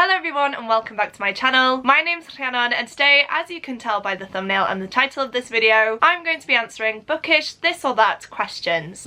Hello everyone and welcome back to my channel. My name's Rhiannon and today, as you can tell by the thumbnail and the title of this video, I'm going to be answering bookish this or that questions.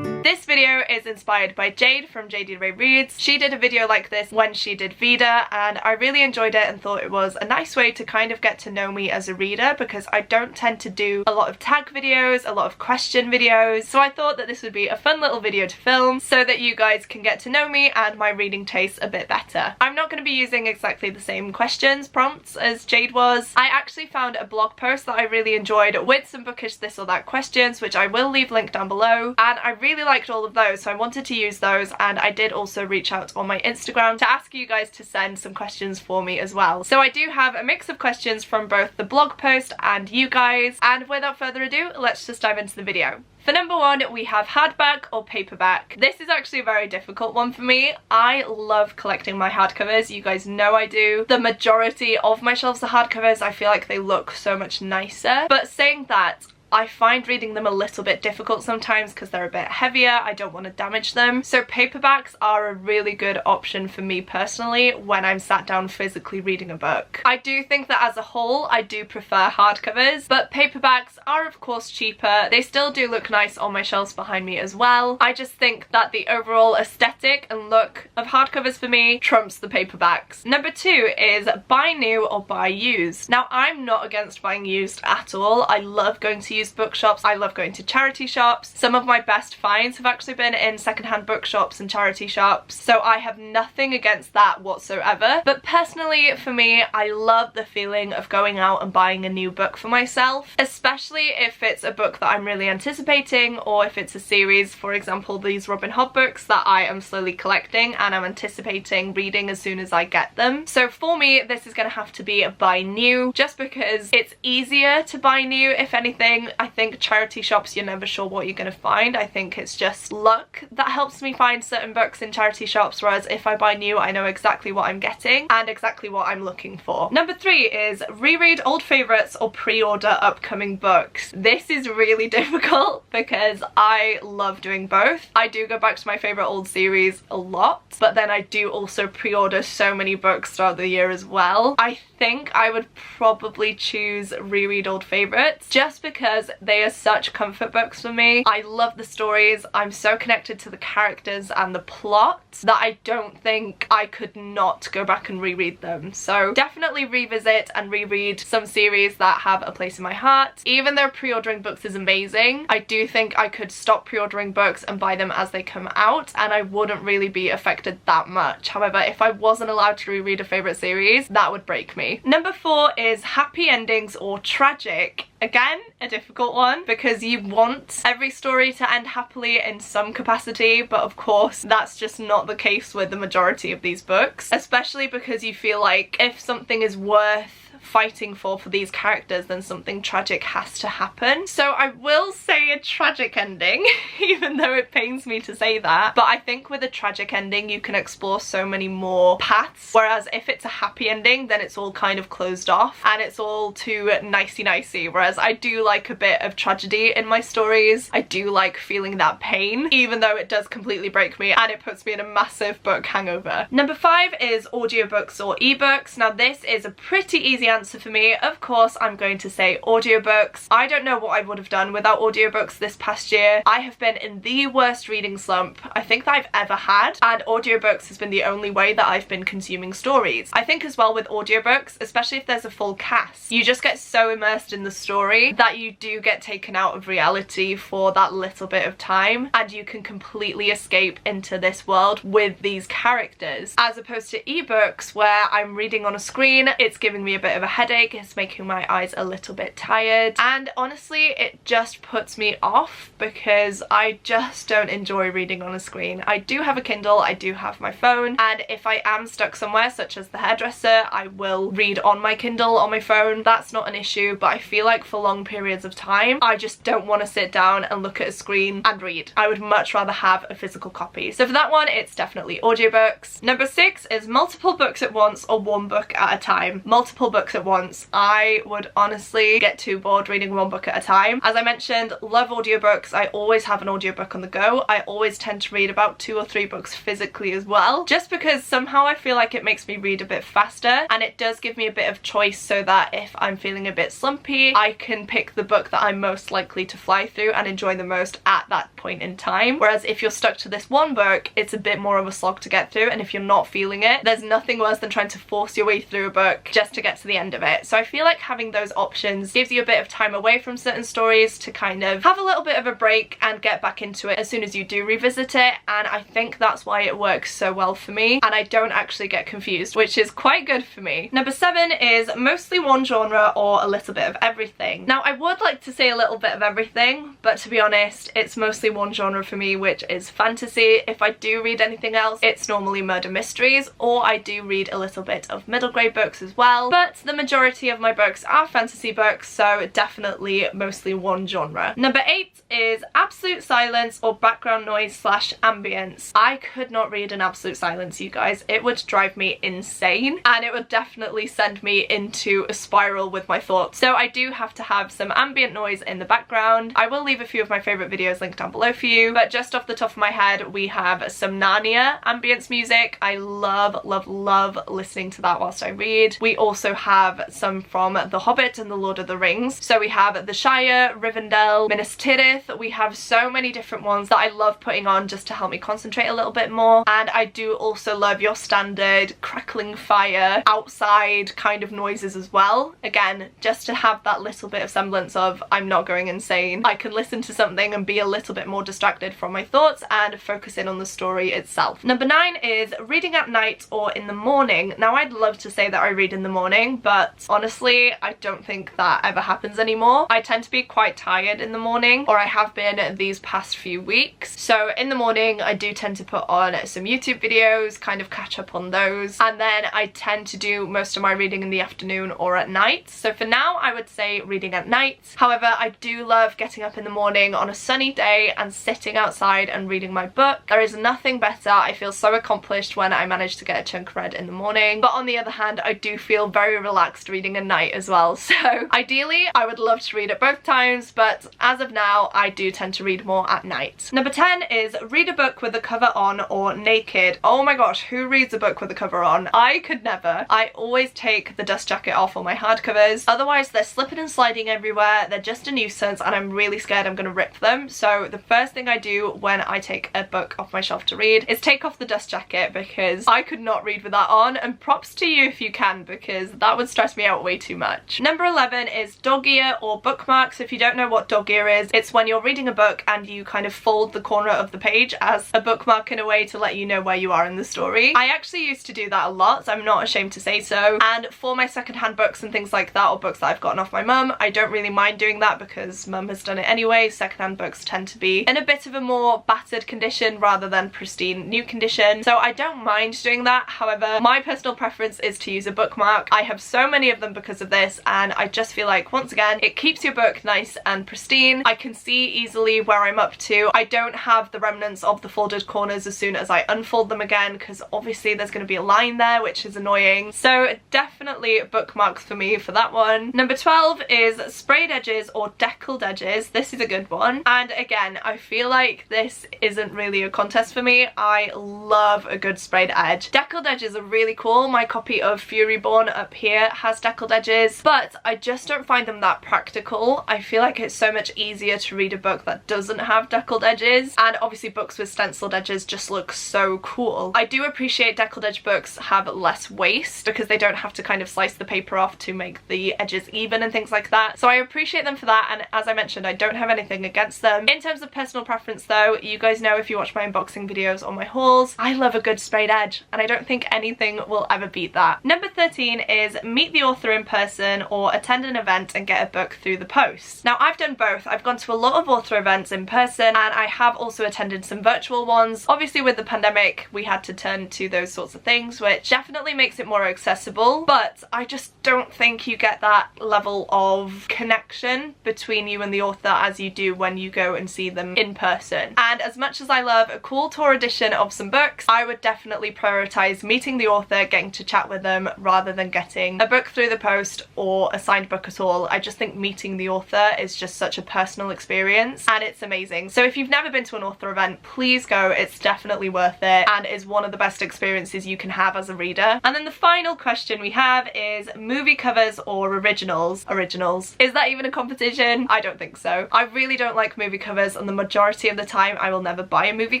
This video is inspired by Jade from JD Ray Reads. She did a video like this when she did Vida and I really enjoyed it and thought it was a nice way to kind of get to know me as a reader because I don't tend to do a lot of tag videos, a lot of question videos, so I thought that this would be a fun little video to film so that you guys can get to know me and my reading taste a bit better. I'm not going to be using exactly the same questions, prompts as Jade was. I actually found a blog post that I really enjoyed with some bookish this or that questions, which I will leave linked down below, and I really liked all of those, so I wanted to use those, and I did also reach out on my Instagram to ask you guys to send some questions for me as well. So I do have a mix of questions from both the blog post and you guys, and without further ado, let's just dive into the video. For number one, we have hardback or paperback. This is actually a very difficult one for me. I love collecting my hardcovers. You guys know I do. The majority of my shelves are hardcovers. I feel like they look so much nicer. But saying that, I find reading them a little bit difficult sometimes because they're a bit heavier. I don't want to damage them. So paperbacks are a really good option for me personally when I'm sat down physically reading a book. I do think that as a whole I do prefer hardcovers, but paperbacks are of course cheaper. They still do look nice on my shelves behind me as well. I just think that the overall aesthetic and look of hardcovers for me trumps the paperbacks. Number two is buy new or buy used. Now I'm not against buying used at all. I love going to used bookshops. I love going to charity shops. Some of my best finds have actually been in secondhand bookshops and charity shops, so I have nothing against that whatsoever. But personally for me, I love the feeling of going out and buying a new book for myself, especially if it's a book that I'm really anticipating, or if it's a series, for example these Robin Hood books that I am slowly collecting and I'm anticipating reading as soon as I get them. So for me this is going to have to be a buy new, just because it's easier to buy new. If anything, I think charity shops, you're never sure what you're going to find. I think it's just luck that helps me find certain books in charity shops, whereas if I buy new I know exactly what I'm getting and exactly what I'm looking for. Number three is reread old favourites or pre-order upcoming books. This is really difficult because I love doing both. I do go back to my favourite old series a lot, but then I do also pre-order so many books throughout the year as well. I think I would probably choose reread old favourites just because they are such comfort books for me. I love the stories. I'm so connected to the characters and the plot that I don't think I could not go back and reread them. So definitely revisit and reread some series that have a place in my heart. Even though pre-ordering books is amazing, I do think I could stop pre-ordering books and buy them as they come out and I wouldn't really be affected that much. However, if I wasn't allowed to reread a favourite series, that would break me. Number four is happy endings or tragic. Again, a difficult one because you want every story to end happily in some capacity, but of course that's just not the case with the majority of these books, especially because you feel like if something is worth fighting for these characters, then something tragic has to happen. So I will say a tragic ending, even though it pains me to say that, but I think with a tragic ending you can explore so many more paths, whereas if it's a happy ending then it's all kind of closed off and it's all too nicey-nicey, whereas I do like a bit of tragedy in my stories. I do like feeling that pain, even though it does completely break me and it puts me in a massive book hangover. Number five is audiobooks or ebooks. Now this is a pretty easy answer for me. Of course I'm going to say audiobooks. I don't know what I would have done without audiobooks this past year. I have been in the worst reading slump I think that I've ever had, and audiobooks has been the only way that I've been consuming stories. I think as well with audiobooks, especially if there's a full cast, you just get so immersed in the story that you do get taken out of reality for that little bit of time and you can completely escape into this world with these characters, as opposed to ebooks where I'm reading on a screen. It's giving me a bit of a headache, it's making my eyes a little bit tired, and honestly it just puts me off because I just don't enjoy reading on a screen. I do have a Kindle, I do have my phone, and if I am stuck somewhere such as the hairdresser I will read on my Kindle on my phone. That's not an issue, but I feel like for long periods of time I just don't want to sit down and look at a screen and read. I would much rather have a physical copy. So for that one it's definitely audiobooks. Number six is multiple books at once or one book at a time. Multiple books books at once, I would honestly get too bored reading one book at a time. As I mentioned, love audiobooks. I always have an audiobook on the go. I always tend to read about 2 or 3 books physically as well, just because somehow I feel like it makes me read a bit faster, and it does give me a bit of choice so that if I'm feeling a bit slumpy, I can pick the book that I'm most likely to fly through and enjoy the most at that point in time. Whereas if you're stuck to this one book, it's a bit more of a slog to get through, and if you're not feeling it, there's nothing worse than trying to force your way through a book just to get to the end of it. So I feel like having those options gives you a bit of time away from certain stories to kind of have a little bit of a break and get back into it as soon as you do revisit it, and I think that's why it works so well for me, and I don't actually get confused, which is quite good for me. Number 7 is mostly one genre or a little bit of everything. Now I would like to say a little bit of everything, but to be honest, it's mostly one genre for me, which is fantasy. If I do read anything else, it's normally murder mysteries, or I do read a little bit of middle grade books as well, but the majority of my books are fantasy books, so definitely mostly one genre. Number 8 is absolute silence or background noise slash ambience. I could not read in absolute silence, you guys. It would drive me insane, and it would definitely send me into a spiral with my thoughts. So I do have to have some ambient noise in the background. I will leave a few of my favourite videos linked down below for you, but just off the top of my head, we have some Narnia ambience music. I love, love, love listening to that whilst I read. We also have some from The Hobbit and The Lord of the Rings. So we have The Shire, Rivendell, Minas Tirith. We have so many different ones that I love putting on just to help me concentrate a little bit more. And I do also love your standard crackling fire outside kind of noises as well. Again, just to have that little bit of semblance of I'm not going insane. I can listen to something and be a little bit more distracted from my thoughts and focus in on the story itself. Number 9 is reading at night or in the morning. Now I'd love to say that I read in the morning, but honestly I don't think that ever happens anymore. I tend to be quite tired in the morning, or I have been these past few weeks. So in the morning I do tend to put on some YouTube videos, kind of catch up on those, and then I tend to do most of my reading in the afternoon or at night. So for now I would say reading at night. However, I do love getting up in the morning on a sunny day and sitting outside and reading my book. There is nothing better. I feel so accomplished when I manage to get a chunk read in the morning, but on the other hand I do feel very relaxed reading at night as well. So ideally I would love to read at both times, but as of now I do tend to read more at night. Number 10 is read a book with the cover on or naked. Oh my gosh, who reads a book with the cover on? I could never. I always take the dust jacket off on my hardcovers, otherwise they're slipping and sliding everywhere. They're just a nuisance and I'm really scared I'm gonna rip them. So the first thing I do when I take a book off my shelf to read is take off the dust jacket, because I could not read with that on, and props to you if you can, because that would stress me out way too much. Number 11 is dog ear or bookmarks. If you don't know what dog ear is, it's when you're reading a book and you kind of fold the corner of the page as a bookmark in a way to let you know where you are in the story. I actually used to do that a lot, so I'm not ashamed to say so, and for my secondhand books and things like that, or books that I've gotten off my mum, I don't really mind doing that because mum has done it anyway. Secondhand books tend to be in a bit of a more battered condition rather than pristine new condition, so I don't mind doing that. However, my personal preference is to use a bookmark. I have so many of them because of this, and I just feel like, once again, it keeps your book nice and pristine. I can see easily where I'm up to. I don't have the remnants of the folded corners as soon as I unfold them again, because obviously there's going to be a line there, which is annoying. So definitely bookmarks for me for that one. Number 12 is sprayed edges or deckled edges. This is a good one, and again I feel like this isn't really a contest for me. I love a good sprayed edge. Deckled edges are really cool. My copy of Furyborn up here has deckled edges, but I just don't find them that practical. I feel like it's so much easier to read a book that doesn't have deckled edges, and obviously books with stenciled edges just look so cool. I do appreciate deckled edge books have less waste because they don't have to kind of slice the paper off to make the edges even and things like that, so I appreciate them for that, and as I mentioned, I don't have anything against them. In terms of personal preference though, you guys know if you watch my unboxing videos or my hauls, I love a good sprayed edge, and I don't think anything will ever beat that. Number 13 is meet the author in person or attend an event and get a book through the post. Now I've done both. I've gone to a lot of author events in person, and I have also attended some virtual ones. Obviously with the pandemic we had to turn to those sorts of things, which definitely makes it more accessible, but I just don't think you get that level of connection between you and the author as you do when you go and see them in person. And as much as I love a cool tour edition of some books, I would definitely prioritise meeting the author, getting to chat with them, rather than getting getting a book through the post or a signed book at all. I just think meeting the author is just such a personal experience and it's amazing. So if you've never been to an author event, please go. It's definitely worth it and is one of the best experiences you can have as a reader. And then the final question we have is movie covers or originals? Originals. Is that even a competition? I don't think so. I really don't like movie covers, and the majority of the time I will never buy a movie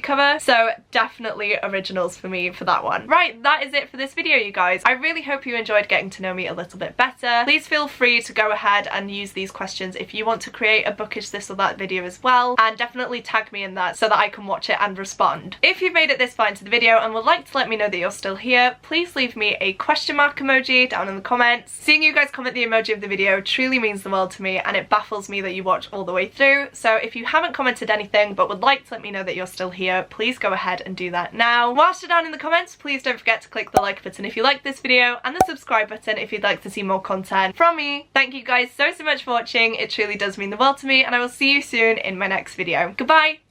cover, so definitely originals for me for that one. Right, that is it for this video, you guys. I really hope you enjoyed getting to know me a little bit better. Please feel free to go ahead and use these questions if you want to create a bookish this or that video as well, and definitely tag me in that so that I can watch it and respond. If you've made it this far into the video and would like to let me know that you're still here, please leave me a question mark emoji down in the comments. Seeing you guys comment the emoji of the video truly means the world to me, and it baffles me that you watch all the way through. So if you haven't commented anything but would like to let me know that you're still here, please go ahead and do that now. Whilst you're down in the comments, please don't forget to click the like button if you like this video and the subscribe button if you'd like to see more content from me. Thank you guys so much for watching. It truly does mean the world to me, and I will see you soon in my next video. Goodbye!